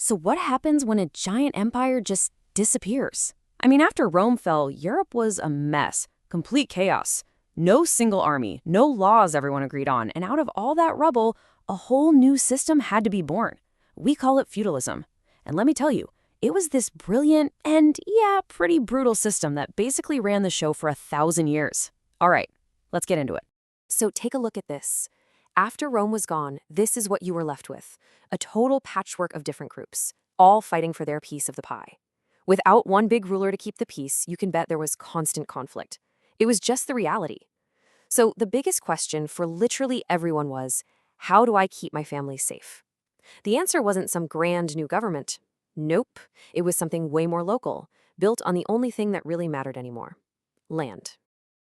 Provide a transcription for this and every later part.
So what happens when a giant empire just disappears? I mean, after Rome fell, Europe was a mess, complete chaos. No single army, no laws everyone agreed on, and out of all that rubble, a whole new system had to be born. We call it feudalism. And let me tell you, it was this brilliant and, yeah, pretty brutal system that basically ran the show for 1,000 years. All right, let's get into it. So take a look at this. After Rome was gone, this is what you were left with. A total patchwork of different groups, all fighting for their piece of the pie. Without one big ruler to keep the peace, you can bet there was constant conflict. It was just the reality. So the biggest question for literally everyone was, how do I keep my family safe? The answer wasn't some grand new government. Nope, it was something way more local, built on the only thing that really mattered anymore: land.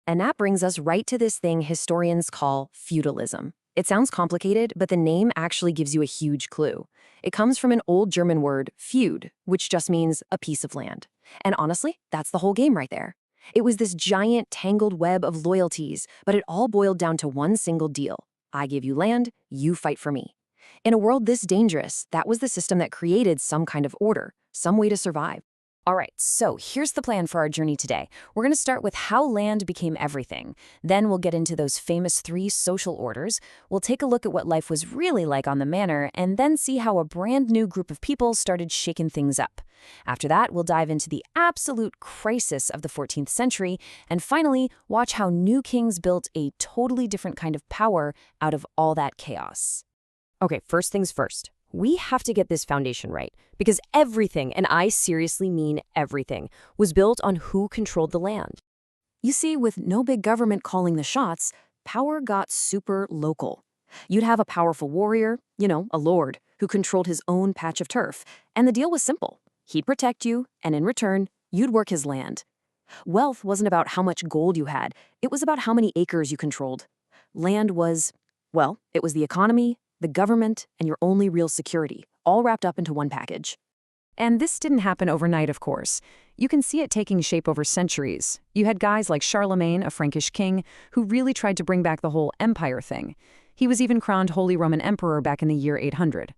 And that brings us right to this thing historians call feudalism. It sounds complicated, but the name actually gives you a huge clue. It comes from an old German word, feud, which just means a piece of land. And honestly, that's the whole game right there. It was this giant tangled web of loyalties, but it all boiled down to one single deal. I give you land, you fight for me. In a world this dangerous, that was the system that created some kind of order, some way to survive. All right, so here's the plan for our journey today. We're going to start with how land became everything. Then we'll get into those famous 3 social orders. We'll take a look at what life was really like on the manor, and then see how a brand new group of people started shaking things up. After that, we'll dive into the absolute crisis of the 14th century, and finally, watch how new kings built a totally different kind of power out of all that chaos. Okay, first things first. We have to get this foundation right, because everything, and I seriously mean everything, was built on who controlled the land. You see, with no big government calling the shots, power got super local. You'd have a powerful warrior, a lord, who controlled his own patch of turf, and the deal was simple. He'd protect you, and in return, you'd work his land. Wealth wasn't about how much gold you had, it was about how many acres you controlled. Land was, well, it was the economy, the government, and your only real security, all wrapped up into one package. And this didn't happen overnight, of course. You can see it taking shape over centuries. You had guys like Charlemagne, a Frankish king, who really tried to bring back the whole empire thing. He was even crowned Holy Roman Emperor back in the year 800.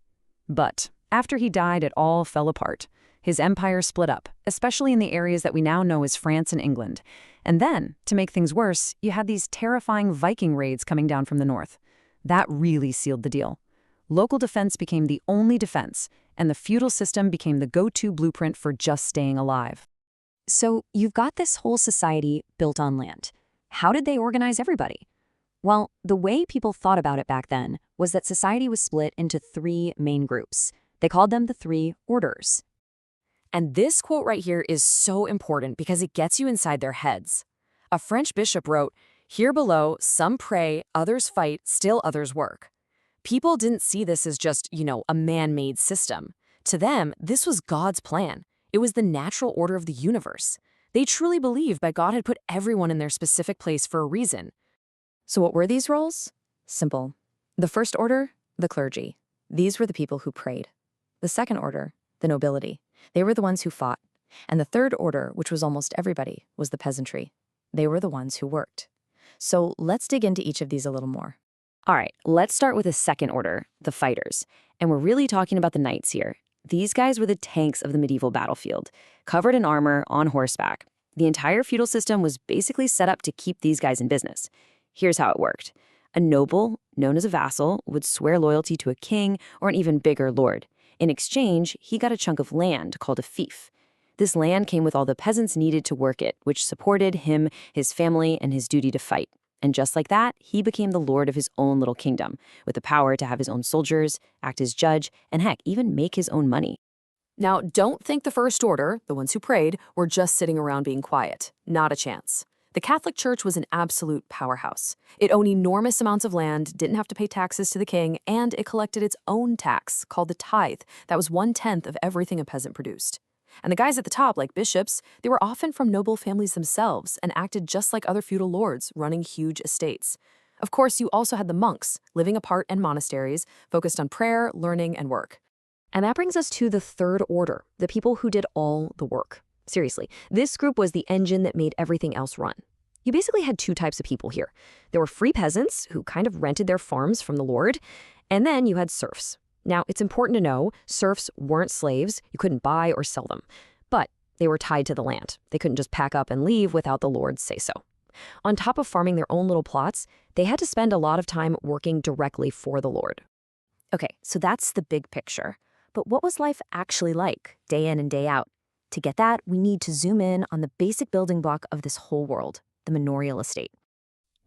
But after he died, it all fell apart. His empire split up, especially in the areas that we now know as France and England. And then, to make things worse, you had these terrifying Viking raids coming down from the north. That really sealed the deal. Local defense became the only defense, and the feudal system became the go-to blueprint for just staying alive. So you've got this whole society built on land. How did they organize everybody? Well, the way people thought about it back then was that society was split into 3 main groups. They called them the 3 orders. And this quote right here is so important because it gets you inside their heads. A French bishop wrote, "Here below, some pray, others fight, still others work." People didn't see this as just, a man-made system. To them, this was God's plan. It was the natural order of the universe. They truly believed that God had put everyone in their specific place for a reason. So what were these roles? Simple. The first order, the clergy. These were the people who prayed. The second order, the nobility. They were the ones who fought. And the third order, which was almost everybody, was the peasantry. They were the ones who worked. So let's dig into each of these a little more. All right, let's start with the second order, the fighters. And we're really talking about the knights here. These guys were the tanks of the medieval battlefield, covered in armor, on horseback. The entire feudal system was basically set up to keep these guys in business. Here's how it worked. A noble, known as a vassal, would swear loyalty to a king or an even bigger lord. In exchange, he got a chunk of land called a fief. This land came with all the peasants needed to work it, which supported him, his family, and his duty to fight. And just like that, he became the lord of his own little kingdom, with the power to have his own soldiers, act as judge, and heck, even make his own money. Now, don't think the First Order, the ones who prayed, were just sitting around being quiet. Not a chance. The Catholic Church was an absolute powerhouse. It owned enormous amounts of land, didn't have to pay taxes to the king, and it collected its own tax, called the tithe, that was 1/10 of everything a peasant produced. And the guys at the top, like bishops, they were often from noble families themselves and acted just like other feudal lords, running huge estates. Of course, you also had the monks, living apart in monasteries, focused on prayer, learning, and work. And that brings us to the third order, the people who did all the work. Seriously, this group was the engine that made everything else run. You basically had 2 types of people here. There were free peasants, who kind of rented their farms from the lord, and then you had serfs. Now, it's important to know serfs weren't slaves. You couldn't buy or sell them. But they were tied to the land. They couldn't just pack up and leave without the lord's say-so. On top of farming their own little plots, they had to spend a lot of time working directly for the lord. Okay, so that's the big picture. But what was life actually like, day in and day out? To get that, we need to zoom in on the basic building block of this whole world, the manorial estate.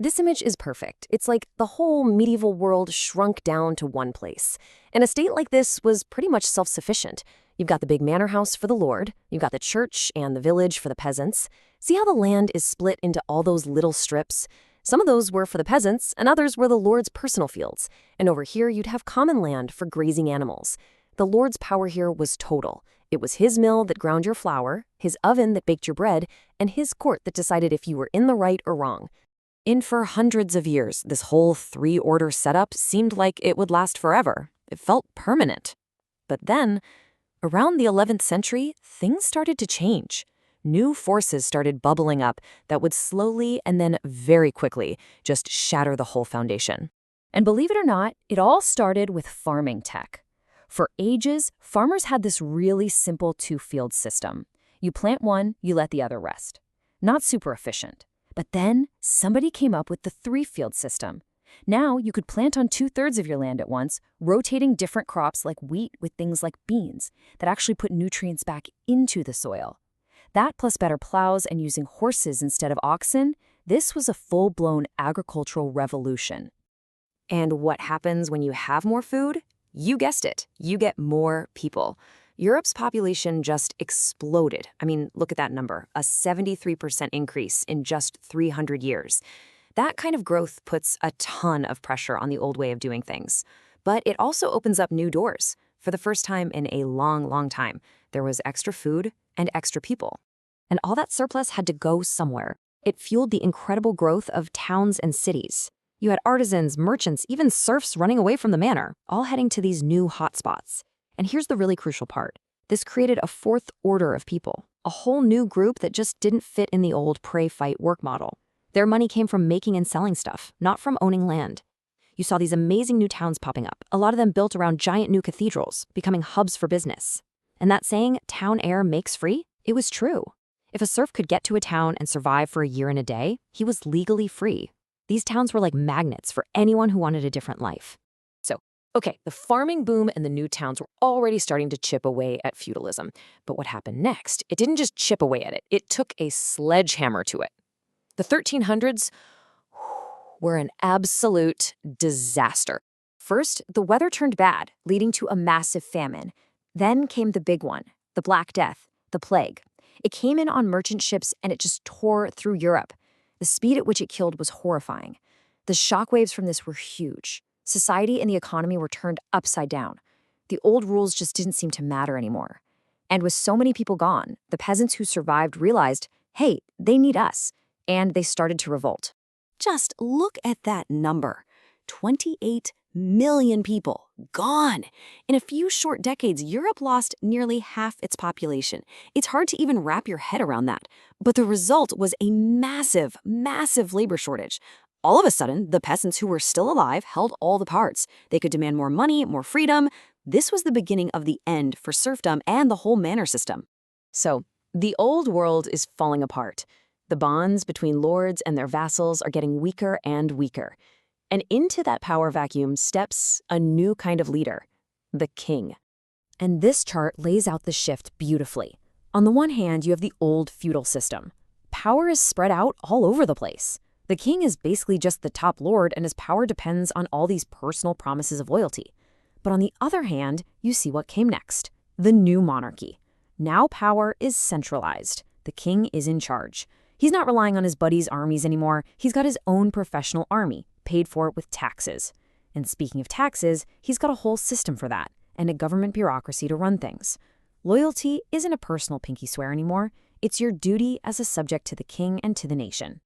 This image is perfect. It's like the whole medieval world shrunk down to one place. An estate like this was pretty much self-sufficient. You've got the big manor house for the lord, you've got the church and the village for the peasants. See how the land is split into all those little strips? Some of those were for the peasants, and others were the lord's personal fields. And over here, you'd have common land for grazing animals. The lord's power here was total. It was his mill that ground your flour, his oven that baked your bread, and his court that decided if you were in the right or wrong. And for hundreds of years, this whole three-order setup seemed like it would last forever. It felt permanent. But then, around the 11th century, things started to change. New forces started bubbling up that would slowly and then very quickly just shatter the whole foundation. And believe it or not, it all started with farming tech. For ages, farmers had this really simple two-field system. You plant one, you let the other rest. Not super efficient. But then somebody came up with the three-field system. Now you could plant on 2/3 of your land at once, rotating different crops like wheat with things like beans that actually put nutrients back into the soil. That plus better plows and using horses instead of oxen, this was a full-blown agricultural revolution. And what happens when you have more food? You guessed it, you get more people. Europe's population just exploded. I mean, look at that number, a 73% increase in just 300 years. That kind of growth puts a ton of pressure on the old way of doing things. But it also opens up new doors. For the first time in a long, long time, there was extra food and extra people. And all that surplus had to go somewhere. It fueled the incredible growth of towns and cities. You had artisans, merchants, even serfs running away from the manor, all heading to these new hotspots. And here's the really crucial part. This created a fourth order of people, a whole new group that just didn't fit in the old pray-fight work model. Their money came from making and selling stuff, not from owning land. You saw these amazing new towns popping up, a lot of them built around giant new cathedrals, becoming hubs for business. And that saying, town air makes free, it was true. If a serf could get to a town and survive for a year and a day, he was legally free. These towns were like magnets for anyone who wanted a different life. Okay, the farming boom and the new towns were already starting to chip away at feudalism. But what happened next? It didn't just chip away at it. It took a sledgehammer to it. The 1300s were an absolute disaster. First, the weather turned bad, leading to a massive famine. Then came the big one, the Black Death, the plague. It came in on merchant ships and it just tore through Europe. The speed at which it killed was horrifying. The shockwaves from this were huge. Society and the economy were turned upside down. The old rules just didn't seem to matter anymore. And with so many people gone, the peasants who survived realized, hey, they need us, and they started to revolt. Just look at that number. 28 million people gone. In a few short decades, Europe lost nearly half its population. It's hard to even wrap your head around that. But the result was a massive, massive labor shortage. All of a sudden, the peasants who were still alive held all the parts. They could demand more money, more freedom. This was the beginning of the end for serfdom and the whole manor system. So, the old world is falling apart. The bonds between lords and their vassals are getting weaker and weaker. And into that power vacuum steps a new kind of leader, the king. And this chart lays out the shift beautifully. On the one hand, you have the old feudal system. Power is spread out all over the place. The king is basically just the top lord, and his power depends on all these personal promises of loyalty. But on the other hand, you see what came next, the new monarchy. Now power is centralized. The king is in charge. He's not relying on his buddies' armies anymore. He's got his own professional army, paid for with taxes. And speaking of taxes, he's got a whole system for that, and a government bureaucracy to run things. Loyalty isn't a personal pinky swear anymore. It's your duty as a subject to the king and to the nation.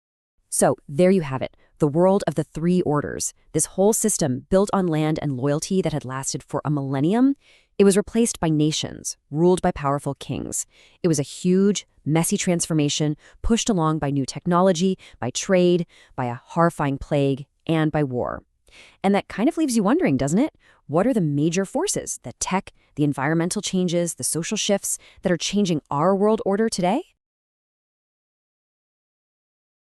So there you have it, the world of the three orders. This whole system built on land and loyalty that had lasted for a millennium, it was replaced by nations, ruled by powerful kings. It was a huge, messy transformation pushed along by new technology, by trade, by a horrifying plague, and by war. And that kind of leaves you wondering, doesn't it? What are the major forces, the tech, the environmental changes, the social shifts that are changing our world order today?